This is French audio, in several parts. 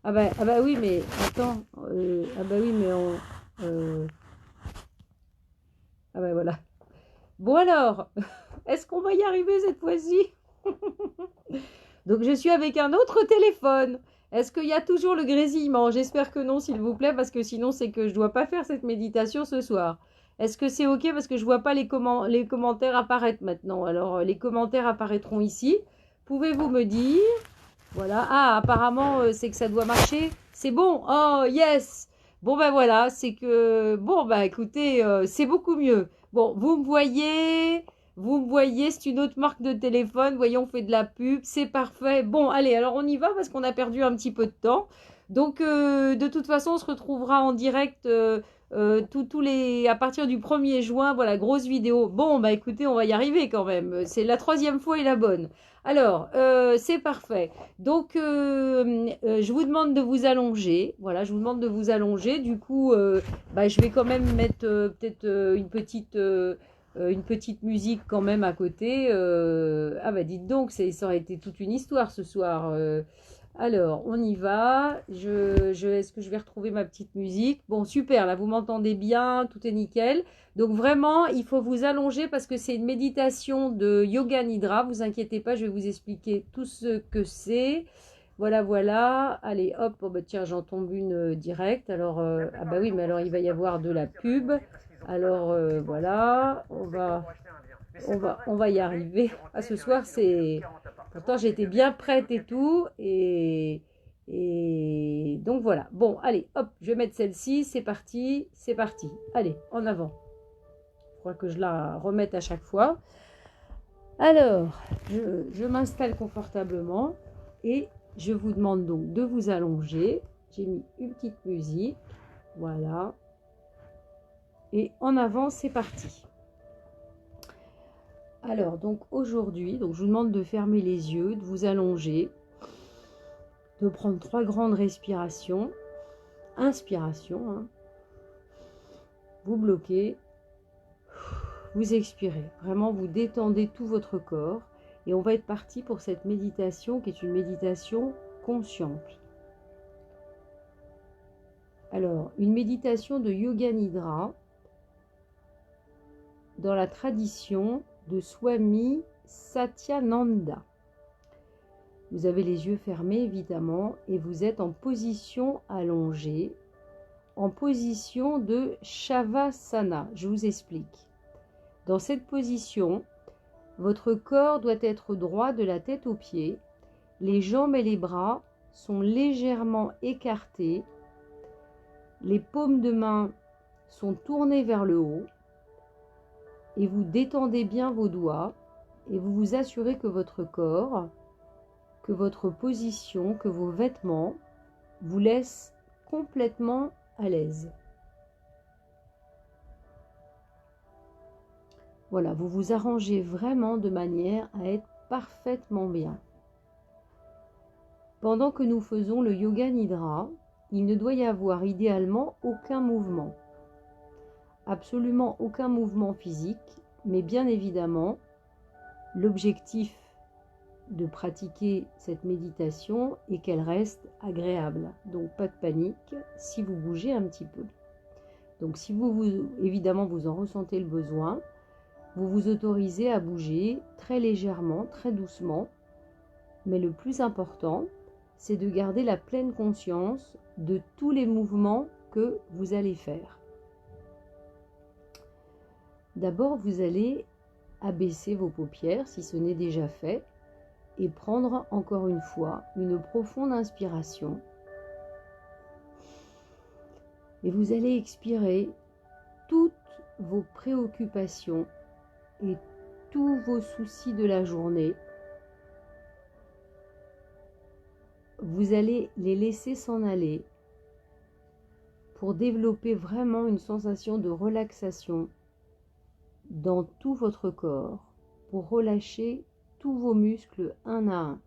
ah bah oui, mais attends. Ah bah oui, mais on... euh, ah bah voilà. Bon alors, est-ce qu'on va y arriver cette fois-ci? Donc je suis avec un autre téléphone. Est-ce qu'il y a toujours le grésillement? J'espère que non, s'il vous plaît, parce que sinon c'est que je ne dois pas faire cette méditation ce soir. Est-ce que c'est OK? Parce que je ne vois pas les commentaires apparaître maintenant. Alors les commentaires apparaîtront ici. Pouvez-vous me dire? Voilà. Ah, apparemment c'est que ça doit marcher. C'est bon. Oh, yes. Bon ben voilà, c'est que... Bon ben écoutez, c'est beaucoup mieux. Bon, vous me voyez, c'est une autre marque de téléphone. Voyons, on fait de la pub, c'est parfait. Bon, allez, alors on y va parce qu'on a perdu un petit peu de temps. Donc, de toute façon, on se retrouvera en direct à partir du 1er juin. Voilà, grosse vidéo. Bon, bah écoutez, on va y arriver quand même. C'est la 3e fois et la bonne. Alors, c'est parfait. Donc, je vous demande de vous allonger. Voilà, je vous demande de vous allonger. Du coup, bah, je vais quand même mettre peut-être une petite musique quand même à côté. Ah bah dites donc, ça aurait été toute une histoire ce soir. Alors, on y va. Est-ce que je vais retrouver ma petite musique? Bon, super, là, vous m'entendez bien, tout est nickel. Donc vraiment, il faut vous allonger parce que c'est une méditation de Yoga Nidra. Vous inquiétez pas, je vais vous expliquer tout ce que c'est. Voilà, voilà. Allez, hop, oh bah tiens, j'en tombe une directe. Alors, ah bah oui, mais alors il va y avoir de la pub. Alors voilà, on va y arriver. Ah, ce soir, c'est... Pourtant, j'étais bien prête et tout. Et donc voilà. Bon, allez, hop, je vais mettre celle-ci. C'est parti, c'est parti. Allez, en avant. Il faudra que je la remette à chaque fois. Alors, je m'installe confortablement et je vous demande donc de vous allonger. J'ai mis une petite musique. Voilà. Et en avant, c'est parti. Alors, donc aujourd'hui, je vous demande de fermer les yeux, de vous allonger, de prendre 3 grandes respirations. Inspiration, hein. Vous bloquez, vous expirez. Vraiment, vous détendez tout votre corps. Et on va être parti pour cette méditation qui est une méditation consciente. Alors, une méditation de Yoga Nidra dans la tradition de Swami Satyananda. Vous avez les yeux fermés évidemment et vous êtes en position allongée, en position de Shavasana. Je vous explique. Dans cette position, votre corps doit être droit de la tête aux pieds, les jambes et les bras sont légèrement écartés, les paumes de main sont tournées vers le haut et vous détendez bien vos doigts et vous vous assurez que votre corps, que votre position, que vos vêtements vous laissent complètement à l'aise. Voilà, vous vous arrangez vraiment de manière à être parfaitement bien. Pendant que nous faisons le Yoga Nidra, il ne doit y avoir idéalement aucun mouvement. Absolument aucun mouvement physique, mais bien évidemment, l'objectif de pratiquer cette méditation est qu'elle reste agréable. Donc pas de panique si vous bougez un petit peu. Donc si évidemment vous en ressentez le besoin, vous vous autorisez à bouger très légèrement, très doucement. Mais le plus important, c'est de garder la pleine conscience de tous les mouvements que vous allez faire. D'abord, vous allez abaisser vos paupières si ce n'est déjà fait et prendre encore une fois une profonde inspiration. Et vous allez expirer toutes vos préoccupations et tous vos soucis de la journée. Vous allez les laisser s'en aller pour développer vraiment une sensation de relaxation dans tout votre corps, pour relâcher tous vos muscles un à un.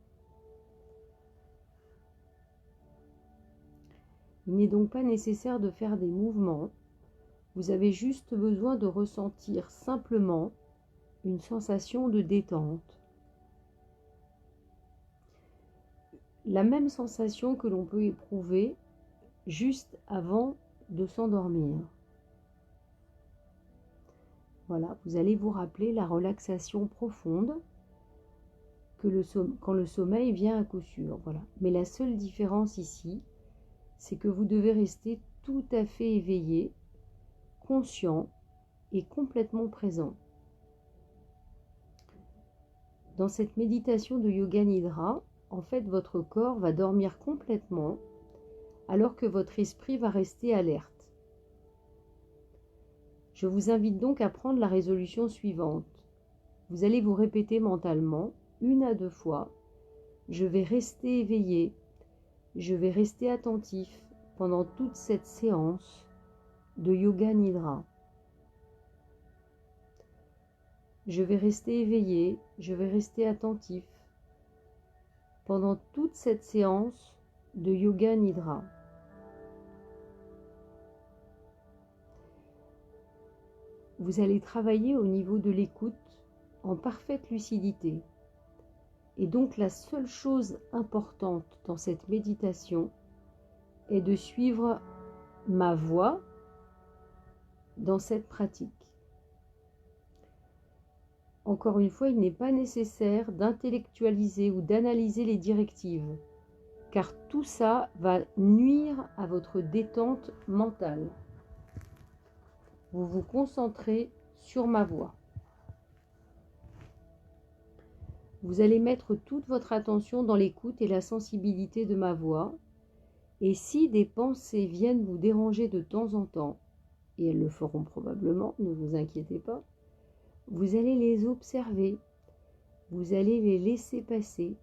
Il n'est donc pas nécessaire de faire des mouvements, vous avez juste besoin de ressentir simplement une sensation de détente. la même sensation que l'on peut éprouver juste avant de s'endormir. Voilà, vous allez vous rappeler la relaxation profonde quand le sommeil vient à coup sûr. Voilà. Mais la seule différence ici, c'est que vous devez rester tout à fait éveillé, conscient et complètement présent. Dans cette méditation de Yoga Nidra, en fait, votre corps va dormir complètement alors que votre esprit va rester alerte. Je vous invite donc à prendre la résolution suivante. Vous allez vous répéter mentalement, 1 à 2 fois, je vais rester éveillé, je vais rester attentif pendant toute cette séance de Yoga Nidra. Je vais rester éveillé, je vais rester attentif pendant toute cette séance de Yoga Nidra. Vous allez travailler au niveau de l'écoute en parfaite lucidité. Et donc la seule chose importante dans cette méditation est de suivre ma voix dans cette pratique. Encore une fois, il n'est pas nécessaire d'intellectualiser ou d'analyser les directives, car tout ça va nuire à votre détente mentale. Vous vous concentrez sur ma voix. Vous allez mettre toute votre attention dans l'écoute et la sensibilité de ma voix. Et si des pensées viennent vous déranger de temps en temps, et elles le feront probablement, ne vous inquiétez pas, vous allez les observer, vous allez les laisser passer,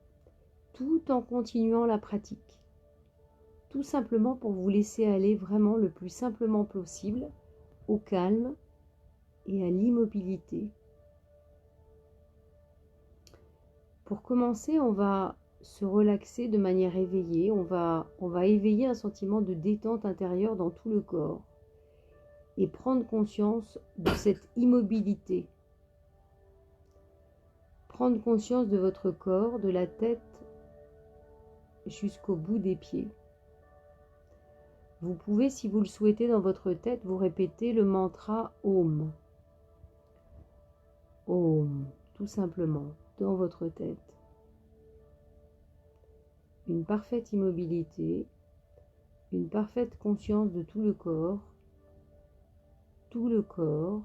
tout en continuant la pratique. Tout simplement pour vous laisser aller vraiment le plus simplement possible au calme et à l'immobilité. Pour commencer, on va se relaxer de manière éveillée, on va éveiller un sentiment de détente intérieure dans tout le corps et prendre conscience de cette immobilité. Prendre conscience de votre corps, de la tête jusqu'au bout des pieds. Vous pouvez, si vous le souhaitez dans votre tête, vous répéter le mantra Om. Om, tout simplement, dans votre tête. Une parfaite immobilité, une parfaite conscience de tout le corps, tout le corps,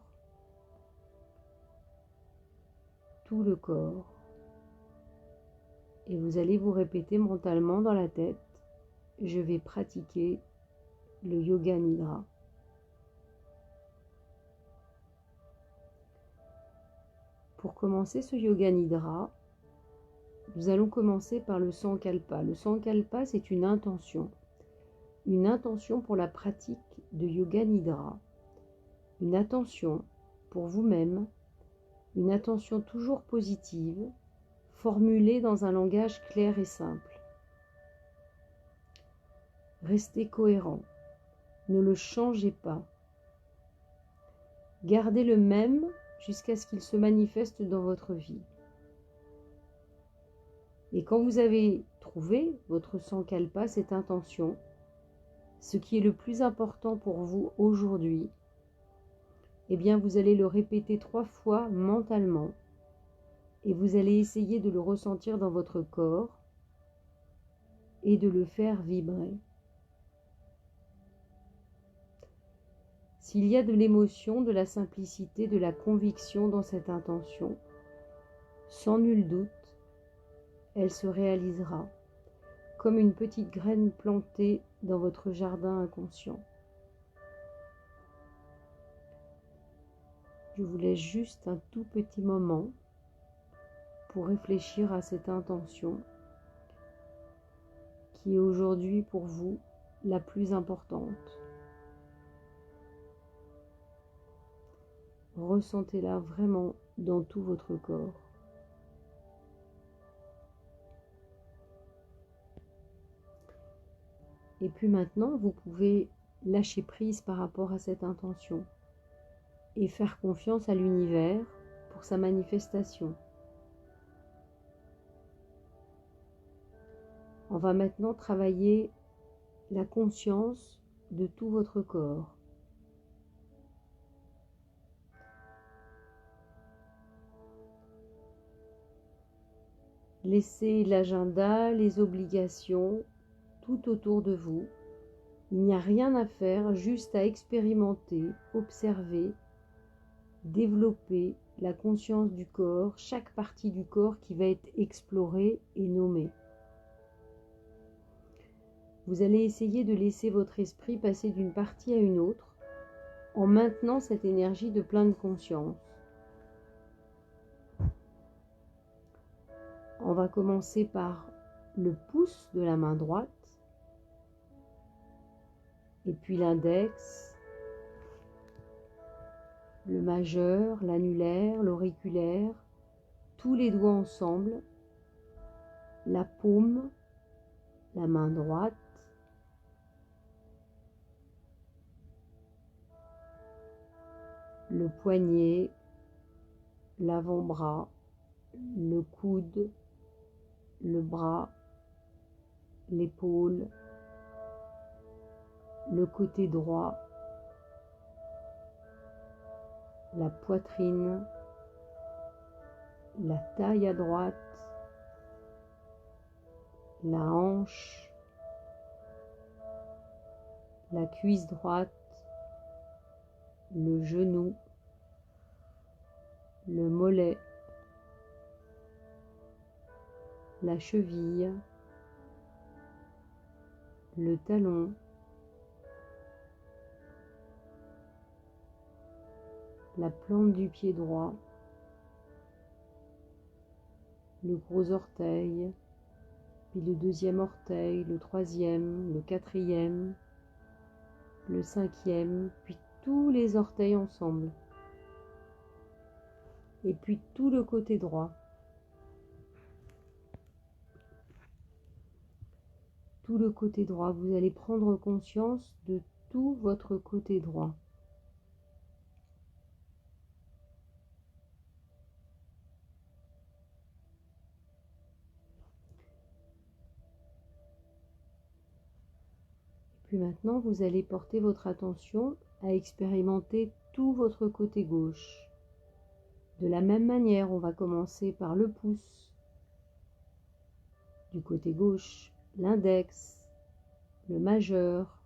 tout le corps. Et vous allez vous répéter mentalement dans la tête, je vais pratiquer le Yoga Nidra. Pour commencer ce Yoga Nidra, nous allons commencer par le Sankalpa. Le Sankalpa, c'est une intention pour la pratique de Yoga Nidra, une attention pour vous-même, une attention toujours positive, formulée dans un langage clair et simple. Restez cohérent, ne le changez pas. Gardez le même jusqu'à ce qu'il se manifeste dans votre vie. Et quand vous avez trouvé votre Sankalpa, cette intention, ce qui est le plus important pour vous aujourd'hui, eh bien vous allez le répéter 3 fois mentalement et vous allez essayer de le ressentir dans votre corps et de le faire vibrer. S'il y a de l'émotion, de la simplicité, de la conviction dans cette intention, sans nul doute, elle se réalisera comme une petite graine plantée dans votre jardin inconscient. Je vous laisse juste un tout petit moment pour réfléchir à cette intention qui est aujourd'hui pour vous la plus importante. Ressentez-la vraiment dans tout votre corps. Et puis maintenant, vous pouvez lâcher prise par rapport à cette intention et faire confiance à l'univers pour sa manifestation. On va maintenant travailler la conscience de tout votre corps. Laissez l'agenda, les obligations, tout autour de vous. Il n'y a rien à faire, juste à expérimenter, observer, développer la conscience du corps, chaque partie du corps qui va être explorée et nommée. Vous allez essayer de laisser votre esprit passer d'une partie à une autre en maintenant cette énergie de pleine conscience. On va commencer par le pouce de la main droite, et puis l'index, le majeur, l'annulaire, l'auriculaire, tous les doigts ensemble, la paume, la main droite, le poignet, l'avant-bras, le coude, le bras, l'épaule, le côté droit, la poitrine, la taille à droite, la hanche, la cuisse droite, le genou, le mollet, la cheville, le talon, la plante du pied droit, le gros orteil, puis le deuxième orteil, le troisième, le quatrième, le cinquième, puis tous les orteils ensemble. Et puis tout le côté droit. Tout le côté droit, vous allez prendre conscience de tout votre côté droit. Puis maintenant, vous allez porter votre attention à expérimenter tout votre côté gauche. De la même manière, on va commencer par le pouce. Du côté gauche, l'index, le majeur,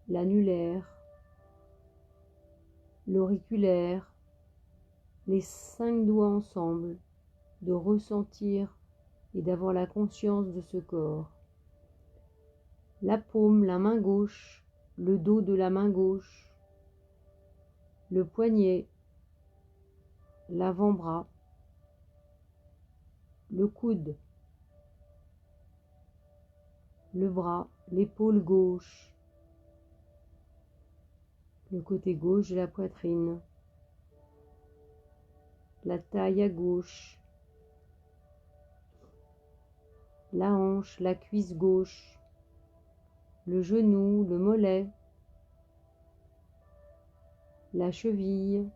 l'annulaire, l'auriculaire, les 5 doigts ensemble, de ressentir et d'avoir la conscience de ce corps. La paume, la main gauche, le dos de la main gauche, le poignet, l'avant-bras, le coude, le bras, l'épaule gauche, le côté gauche de la poitrine, la taille à gauche, la hanche, la cuisse gauche, le genou, le mollet, la cheville,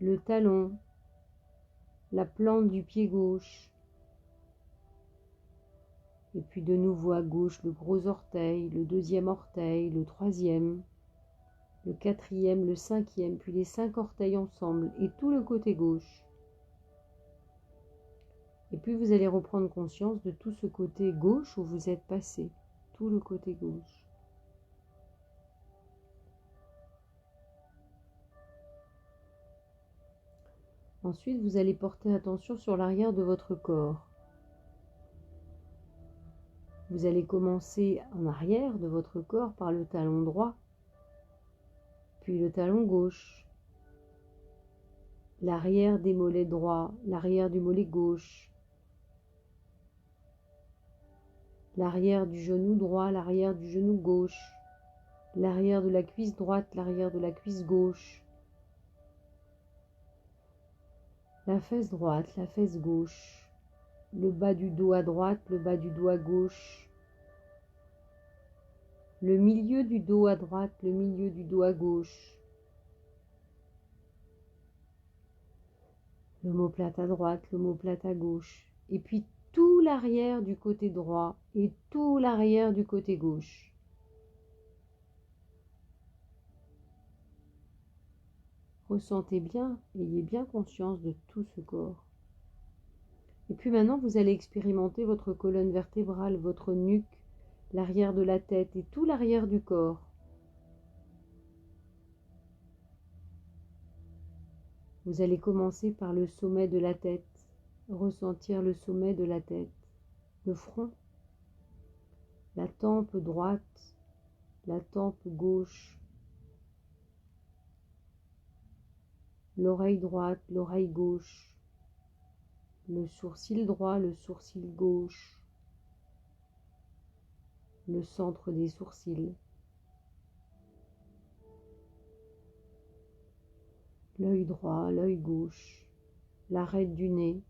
le talon, la plante du pied gauche, et puis de nouveau à gauche le gros orteil, le deuxième orteil, le troisième, le quatrième, le cinquième, puis les 5 orteils ensemble et tout le côté gauche. Et puis vous allez reprendre conscience de tout ce côté gauche où vous êtes passé, tout le côté gauche. Ensuite, vous allez porter attention sur l'arrière de votre corps. Vous allez commencer en arrière de votre corps par le talon droit, puis le talon gauche, l'arrière des mollets droits, l'arrière du mollet gauche, l'arrière du genou droit, l'arrière du genou gauche, l'arrière de la cuisse droite, l'arrière de la cuisse gauche, la fesse droite, la fesse gauche, le bas du dos à droite, le bas du dos à gauche, le milieu du dos à droite, le milieu du dos à gauche, l'omoplate à droite, l'omoplate à gauche, et puis tout l'arrière du côté droit et tout l'arrière du côté gauche. Ressentez bien, ayez bien conscience de tout ce corps. Et puis maintenant, vous allez expérimenter votre colonne vertébrale, votre nuque, l'arrière de la tête et tout l'arrière du corps. Vous allez commencer par le sommet de la tête, ressentir le sommet de la tête, le front, la tempe droite, la tempe gauche, l'oreille droite, l'oreille gauche, le sourcil droit, le sourcil gauche, le centre des sourcils, l'œil droit, l'œil gauche, l'arête du nez,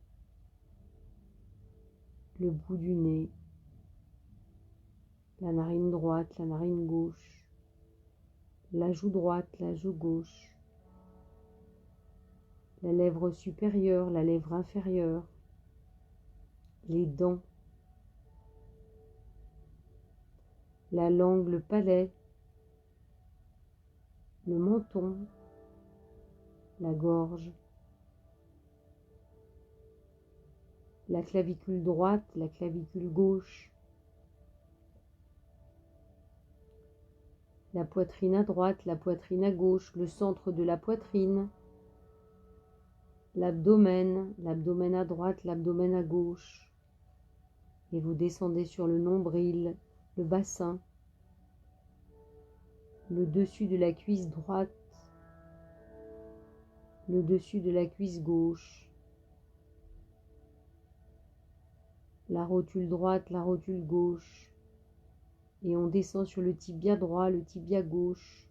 le bout du nez, la narine droite, la narine gauche, la joue droite, la joue gauche, la lèvre supérieure, la lèvre inférieure, les dents, la langue, le palais, le menton, la gorge, la clavicule droite, la clavicule gauche, la poitrine à droite, la poitrine à gauche, le centre de la poitrine, l'abdomen, l'abdomen à droite, l'abdomen à gauche, et vous descendez sur le nombril, le bassin, le dessus de la cuisse droite, le dessus de la cuisse gauche, la rotule droite, la rotule gauche, et on descend sur le tibia droit, le tibia gauche,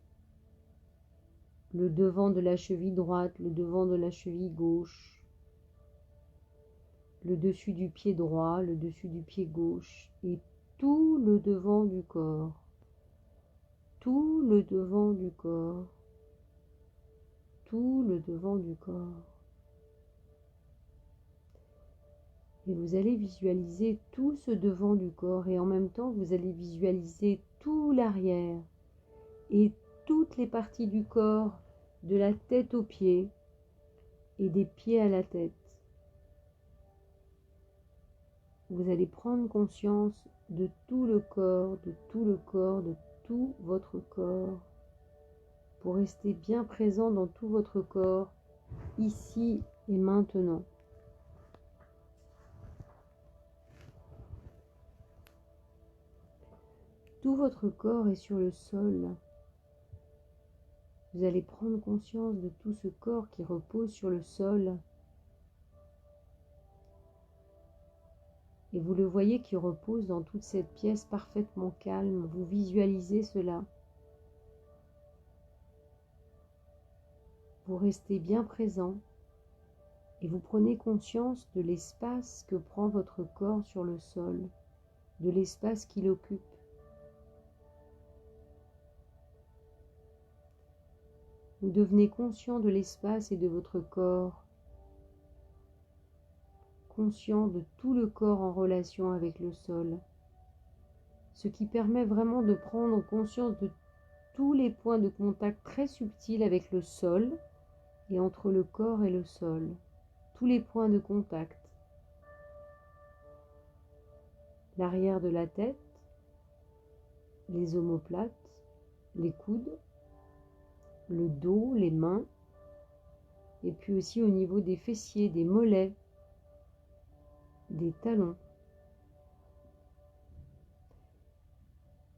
le devant de la cheville droite, le devant de la cheville gauche, le dessus du pied droit, le dessus du pied gauche, et tout le devant du corps, tout le devant du corps, tout le devant du corps. Et vous allez visualiser tout ce devant du corps et en même temps vous allez visualiser tout l'arrière et toutes les parties du corps, de la tête aux pieds et des pieds à la tête. Vous allez prendre conscience de tout le corps, de tout le corps, de tout votre corps pour rester bien présent dans tout votre corps, ici et maintenant. Tout votre corps est sur le sol. Vous allez prendre conscience de tout ce corps qui repose sur le sol. Et vous le voyez qui repose dans toute cette pièce parfaitement calme. Vous visualisez cela. Vous restez bien présent et vous prenez conscience de l'espace que prend votre corps sur le sol, de l'espace qu'il occupe. Vous devenez conscient de l'espace et de votre corps, conscient de tout le corps en relation avec le sol, ce qui permet vraiment de prendre conscience de tous les points de contact très subtils avec le sol et entre le corps et le sol, tous les points de contact, l'arrière de la tête, les omoplates, les coudes, le dos, les mains, et puis aussi au niveau des fessiers, des mollets, des talons.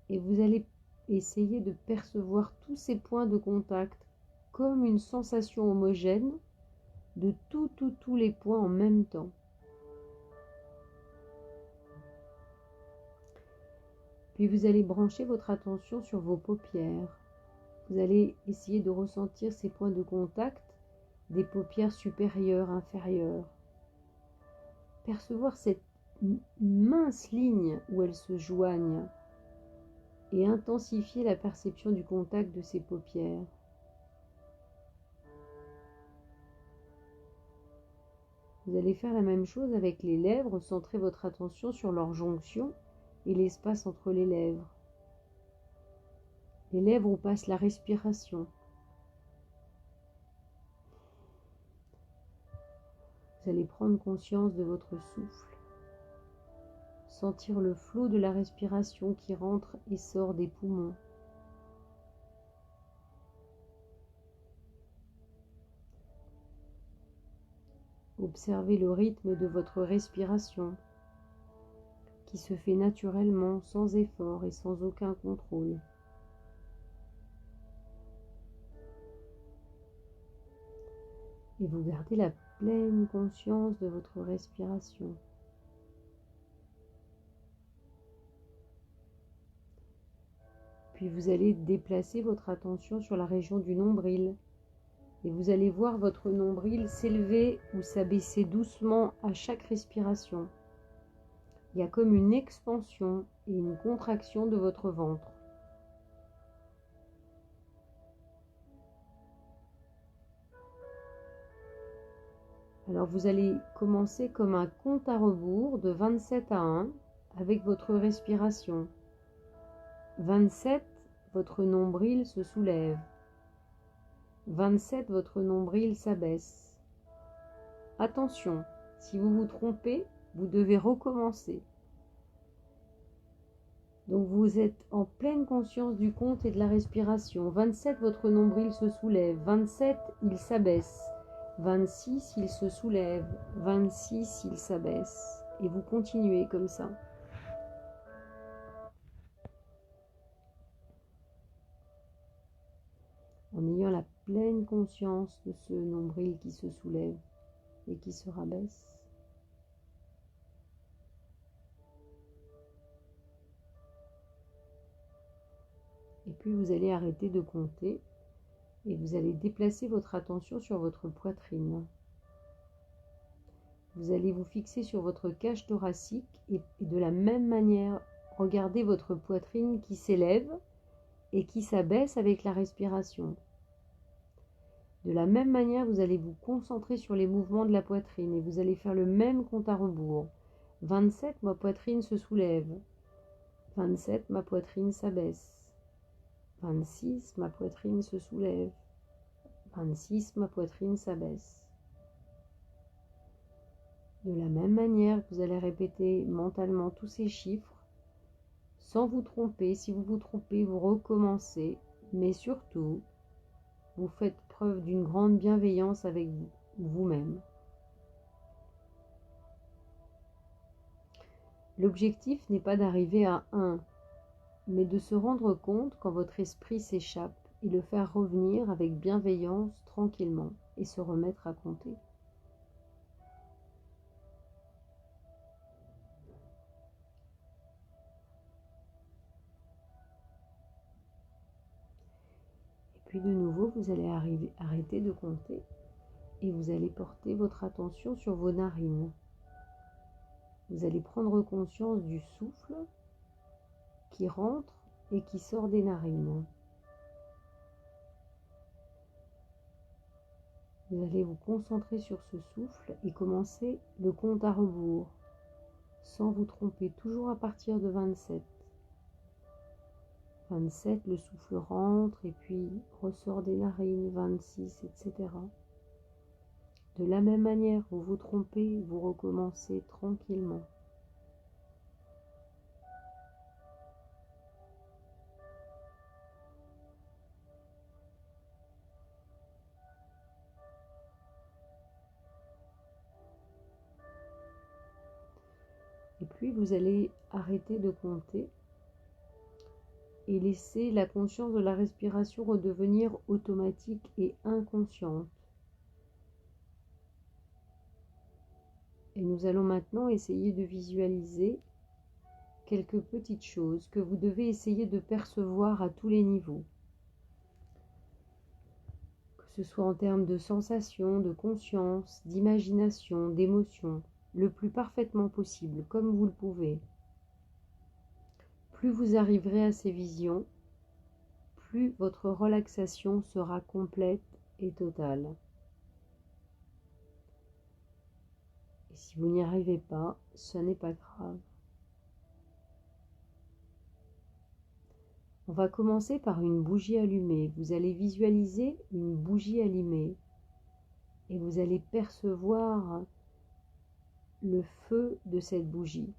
Et vous allez essayer de percevoir tous ces points de contact comme une sensation homogène de tous les points en même temps. Puis vous allez brancher votre attention sur vos paupières. Vous allez essayer de ressentir ces points de contact des paupières supérieures, inférieures. Percevoir cette mince ligne où elles se joignent et intensifier la perception du contact de ces paupières. Vous allez faire la même chose avec les lèvres, centrez votre attention sur leur jonction et l'espace entre les lèvres. Les lèvres où passe la respiration. Vous allez prendre conscience de votre souffle, sentir le flot de la respiration qui rentre et sort des poumons. Observez le rythme de votre respiration qui se fait naturellement, sans effort et sans aucun contrôle. Et vous gardez la pleine conscience de votre respiration. Puis vous allez déplacer votre attention sur la région du nombril. Et vous allez voir votre nombril s'élever ou s'abaisser doucement à chaque respiration. Il y a comme une expansion et une contraction de votre ventre. Alors vous allez commencer comme un compte à rebours de 27 à 1 avec votre respiration. 27, votre nombril se soulève. 27, votre nombril s'abaisse. Attention, si vous vous trompez, vous devez recommencer. Donc vous êtes en pleine conscience du compte et de la respiration. 27, votre nombril se soulève. 27, il s'abaisse. 26, il se soulève. 26, il s'abaisse. Et vous continuez comme ça. En ayant la pleine conscience de ce nombril qui se soulève et qui se rabaisse. Et puis vous allez arrêter de compter et vous allez déplacer votre attention sur votre poitrine. Vous allez vous fixer sur votre cage thoracique et de la même manière, regardez votre poitrine qui s'élève et qui s'abaisse avec la respiration. De la même manière, vous allez vous concentrer sur les mouvements de la poitrine et vous allez faire le même compte à rebours. 27, ma poitrine se soulève. 27, ma poitrine s'abaisse. 26, ma poitrine se soulève. 26, ma poitrine s'abaisse. De la même manière, vous allez répéter mentalement tous ces chiffres sans vous tromper. Si vous vous trompez, vous recommencez, mais surtout, vous faites preuve d'une grande bienveillance avec vous-même. L'objectif n'est pas d'arriver à 1, mais de se rendre compte quand votre esprit s'échappe et le faire revenir avec bienveillance tranquillement et se remettre à compter. Puis de nouveau, vous allez arrêter de compter et vous allez porter votre attention sur vos narines. Vous allez prendre conscience du souffle qui rentre et qui sort des narines. Vous allez vous concentrer sur ce souffle et commencer le compte à rebours, sans vous tromper, toujours à partir de 27. 27, le souffle rentre et puis ressort des narines, 26, etc. De la même manière, vous vous trompez, vous recommencez tranquillement. Et puis vous allez arrêter de compter et laisser la conscience de la respiration redevenir automatique et inconsciente. Et nous allons maintenant essayer de visualiser quelques petites choses que vous devez essayer de percevoir à tous les niveaux. Que ce soit en termes de sensations, de conscience, d'imagination, d'émotion, le plus parfaitement possible, comme vous le pouvez. Plus vous arriverez à ces visions, plus votre relaxation sera complète et totale. Et si vous n'y arrivez pas, ce n'est pas grave. On va commencer par une bougie allumée. Vous allez visualiser une bougie allumée et vous allez percevoir le feu de cette bougie.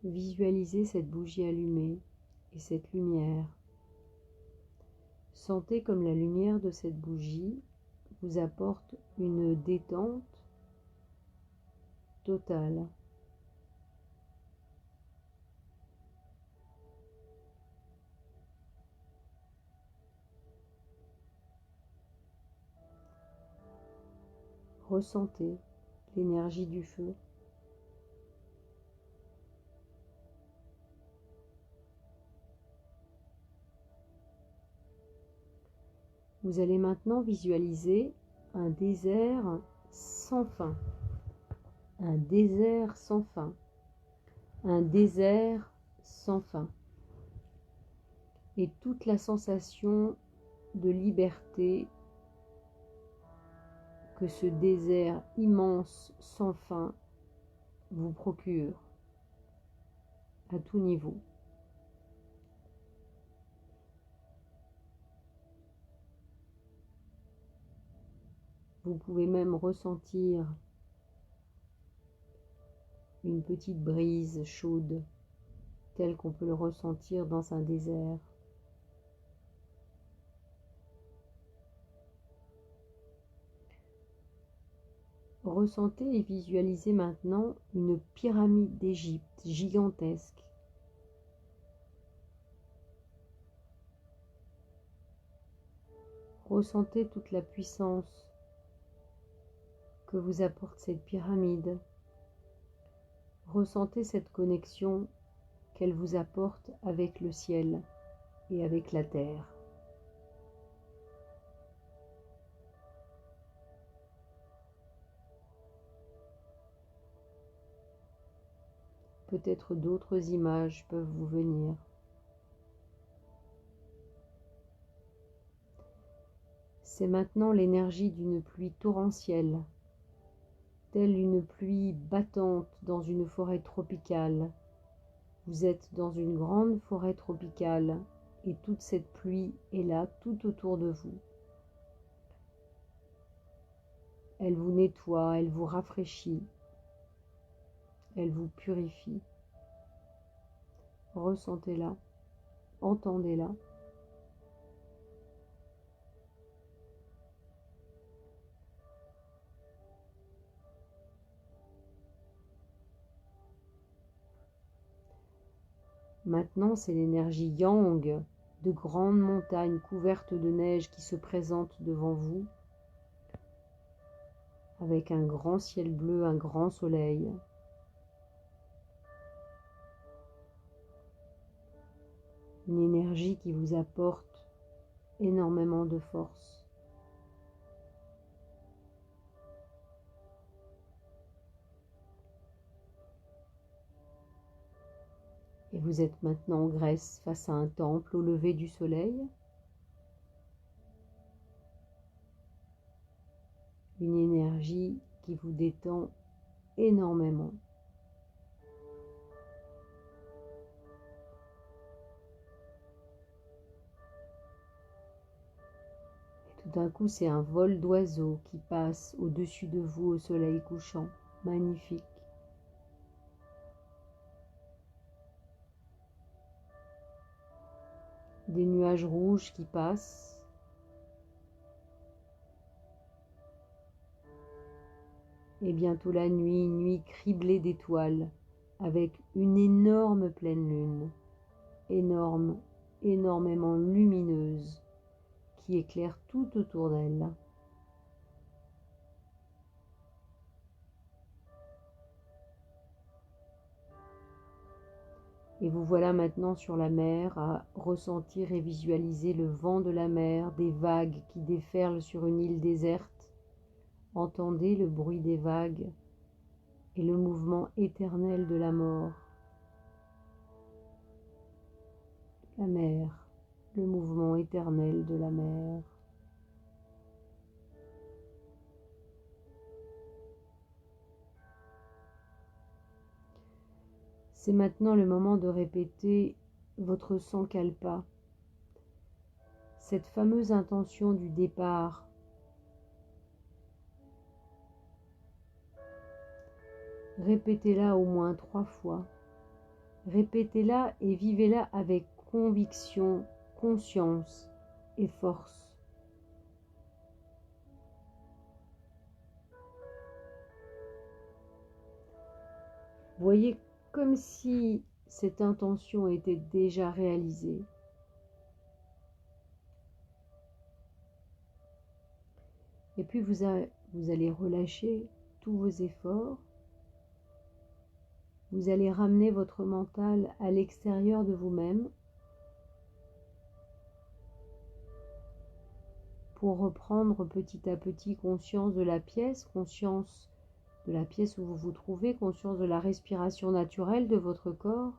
Visualisez cette bougie allumée et cette lumière. Sentez comme la lumière de cette bougie vous apporte une détente totale. Ressentez l'énergie du feu. Vous allez maintenant visualiser un désert sans fin. Un désert sans fin. Un désert sans fin. Et toute la sensation de liberté que ce désert immense sans fin vous procure à tout niveau. Vous pouvez même ressentir une petite brise chaude, telle qu'on peut le ressentir dans un désert. Ressentez et visualisez maintenant une pyramide d'Égypte gigantesque. Ressentez toute la puissance que vous apporte cette pyramide. Ressentez cette connexion qu'elle vous apporte avec le ciel et avec la terre. Peut-être d'autres images peuvent vous venir. C'est maintenant l'énergie d'une pluie torrentielle, telle une pluie battante dans une forêt tropicale. Vous êtes dans une grande forêt tropicale et toute cette pluie est là tout autour de vous. Elle vous nettoie, elle vous rafraîchit, elle vous purifie. Ressentez-la, entendez-la. Maintenant, c'est l'énergie yang de grandes montagnes couvertes de neige qui se présentent devant vous, avec un grand ciel bleu, un grand soleil. Une énergie qui vous apporte énormément de force. Et vous êtes maintenant en Grèce face à un temple au lever du soleil. Une énergie qui vous détend énormément. Et tout d'un coup, c'est un vol d'oiseaux qui passe au-dessus de vous au soleil couchant. Magnifique. Des nuages rouges qui passent. Et bientôt la nuit, une nuit criblée d'étoiles, avec une énorme pleine lune, énorme, énormément lumineuse, qui éclaire tout autour d'elle. Et vous voilà maintenant sur la mer à ressentir et visualiser le vent de la mer, des vagues qui déferlent sur une île déserte. Entendez le bruit des vagues et le mouvement éternel de la mort. la mer, le mouvement éternel de la mer. C'est maintenant le moment de répéter votre sankalpa, cette fameuse intention du départ. Répétez-la au moins 3 fois. Répétez-la et vivez-la avec conviction, conscience et force. Voyez comme si cette intention était déjà réalisée. Et puis vous allez relâcher tous vos efforts. Vous allez ramener votre mental à l'extérieur de vous-même pour reprendre petit à petit conscience de la pièce, conscience de la pièce où vous vous trouvez, conscience de la respiration naturelle de votre corps.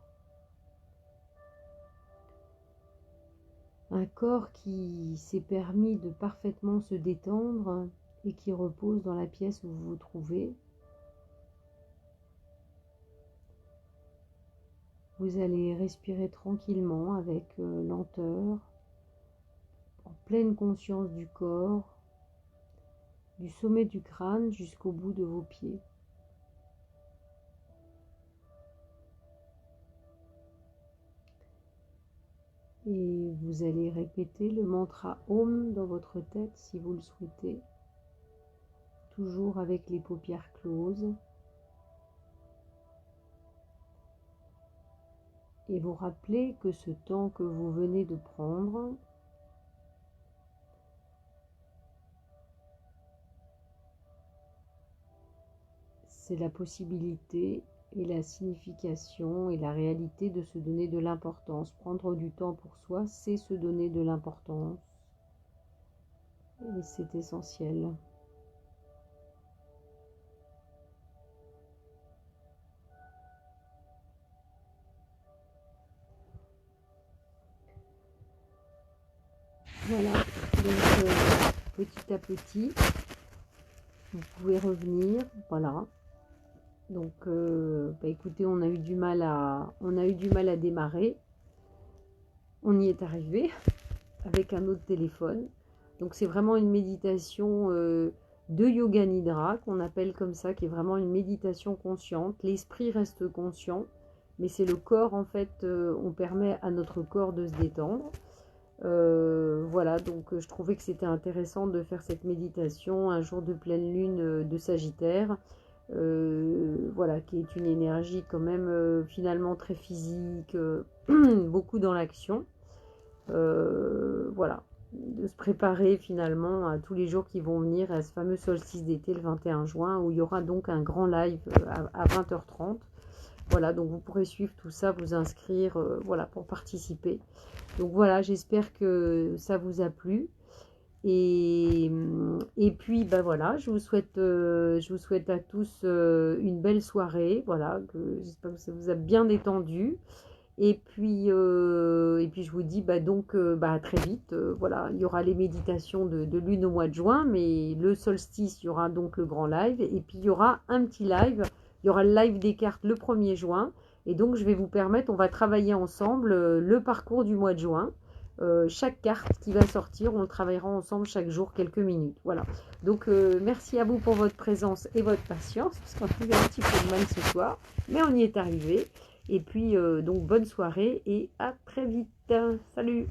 Un corps qui s'est permis de parfaitement se détendre et qui repose dans la pièce où vous vous trouvez. Vous allez respirer tranquillement avec lenteur, en pleine conscience du corps, du sommet du crâne jusqu'au bout de vos pieds. Et vous allez répéter le mantra Om dans votre tête si vous le souhaitez, toujours avec les paupières closes. Et vous rappelez que ce temps que vous venez de prendre c'est la possibilité et la signification et la réalité de se donner de l'importance. Prendre du temps pour soi, c'est se donner de l'importance. Et c'est essentiel. Voilà, donc petit à petit, vous pouvez revenir, voilà. Donc, écoutez, on a eu du mal à démarrer. On y est arrivé avec un autre téléphone. Donc, c'est vraiment une méditation de Yoga Nidra qu'on appelle comme ça, qui est vraiment une méditation consciente. L'esprit reste conscient, mais c'est le corps, en fait, on permet à notre corps de se détendre. Voilà, donc je trouvais que c'était intéressant de faire cette méditation un jour de pleine lune de Sagittaire. Voilà, qui est une énergie quand même finalement très physique, beaucoup dans l'action. Voilà, de se préparer finalement à tous les jours qui vont venir, à ce fameux solstice d'été le 21 juin, où il y aura donc un grand live à 20h30. Voilà, donc vous pourrez suivre tout ça, vous inscrire, voilà, pour participer. Donc voilà, j'espère que ça vous a plu. Et puis voilà, je vous souhaite à tous une belle soirée. Voilà, j'espère que ça vous a bien détendu. Et puis je vous dis à très vite. Voilà, il y aura les méditations de lune au mois de juin, mais le solstice, il y aura donc le grand live. Et puis il y aura un petit live. Il y aura le live des cartes le 1er juin. Et donc je vais vous permettre, on va travailler ensemble le parcours du mois de juin. Chaque carte qui va sortir, on le travaillera ensemble chaque jour quelques minutes. Voilà. Donc merci à vous pour votre présence et votre patience, parce qu'on a eu un petit peu de mal ce soir, mais on y est arrivé. Et puis donc bonne soirée et à très vite. Salut!